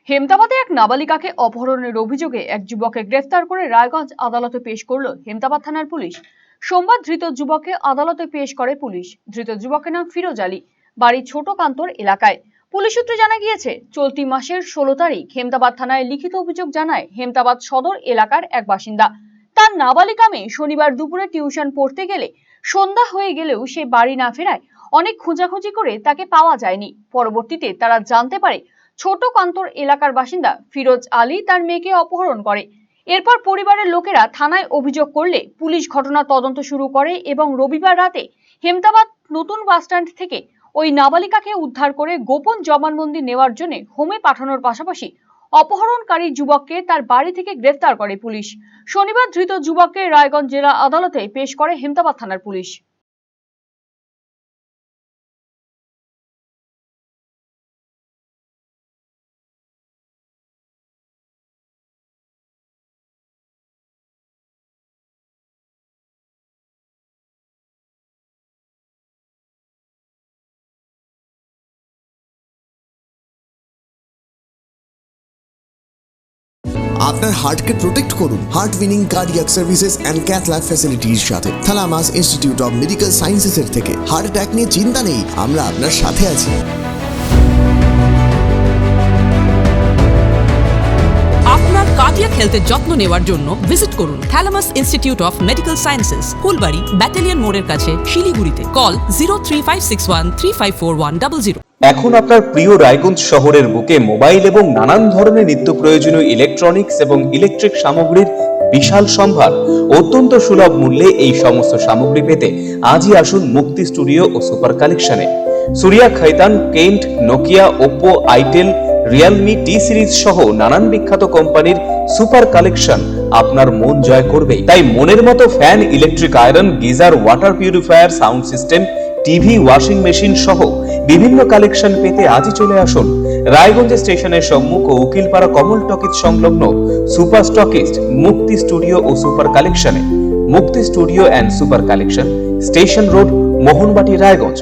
হেমতাবাদে এক নাবালিকাকে অপহরণের অভিযোগে এক যুবককে গ্রেফতার করে রায়গঞ্জ আদালতে পেশ করল হেমতাবাদ থানার পুলিশ। সোমবার ধৃত যুবককে আদালতে পেশ করে পুলিশ। ধৃত যুবকের নাম ফিরোজ আলী, বাড়ি ছোট কান্তর এলাকায়। পুলিশ সূত্রে জানা গিয়েছে, চলতি মাসের 16 তারিখ হেমতাবাদ থানায় লিখিত অভিযোগ জানায় হেমতাবাদ সদর এলাকার এক বাসিন্দা। তার নাবালিকা মেয়ে শনিবার দুপুরে টিউশন পড়তে গেলে সন্ধ্যা হয়ে গেলেও সে বাড়ি না ফেরায় অনেক খোঁজাখুঁজি করে তাকে পাওয়া যায়নি। পরবর্তীতে তারা জানতে পারে ছোট কান্তর এলাকার বাসিন্দা ফিরোজ আলী তার মেয়েকে অপহরণ করে। এরপর পরিবারের লোকেরা থানায় অভিযোগ করলে পুলিশ ঘটনা তদন্ত শুরু করে এবং রবিবার রাতে হেমতাবাদ নতুন বাসস্ট্যান্ড থেকে ওই নাবালিকাকে উদ্ধার করে গোপন জবানবন্দি নেওয়ার জন্য হোমে পাঠানোর পাশাপাশি অপহরণকারী যুবককে তার বাড়ি থেকে গ্রেফতার করে পুলিশ। শনিবার ধৃত যুবককে রায়গঞ্জ জেলা আদালতে পেশ করে হেমতাবাদ থানার পুলিশ। আপনার হার্টকে প্রোটেক্ট করুন heart winning cardiac services and cath lab ফ্যাসিলিটির সাথে থালামাস ইনস্টিটিউট অফ মেডিকেল সায়েন্সেসের থেকে। হার্ট অ্যাটাক নিয়ে চিন্তা নেই, আমরা আপনার সাথে আছি। আপনার কার্ডিয়াক হেলথের যত্ন নেওয়ার জন্য ভিজিট করুন থালামাস Institute of medical sciences, Phulbari, battalion মোড়ের কাছে, শিলিগুড়িতে। কল 0356135410। এখন আপনার প্রিয় রায়গঞ্জ শহরের বুকে মোবাইল এবং নানান ধরনের নিত্য প্রয়োজনীয় ইলেকট্রনিক্স এবং ইলেকট্রিক সামগ্রীর বিশাল সম্ভার অত্যন্ত সুলভ মূল্যে এই সমস্ত সামগ্রী পেতে আজই আসুন মুক্তি স্টুডিও ও সুপার কালেকশনে। Surya, Khaitan, Kent, Nokia, Oppo, itel, Realme, T Series সহ নানান বিখ্যাত কোম্পানির সুপার কালেকশন আপনার মন জয় করবে। তাই মনের মতো fan, electric iron, geyser, water purifier, sound system, TV, washing machine সহ বিভিন্ন কালেকশন পেতে আজই চলে আসুন রায়গঞ্জ স্টেশনের সম্মুখ ও উকিলপাড়া কমল টকিজ সংলগ্ন সুপার স্টকিস্ট মুক্তি স্টুডিও ও সুপার কালেকশনে। মুক্তি studio and super collection, station road, Mohanbati, Raiganj.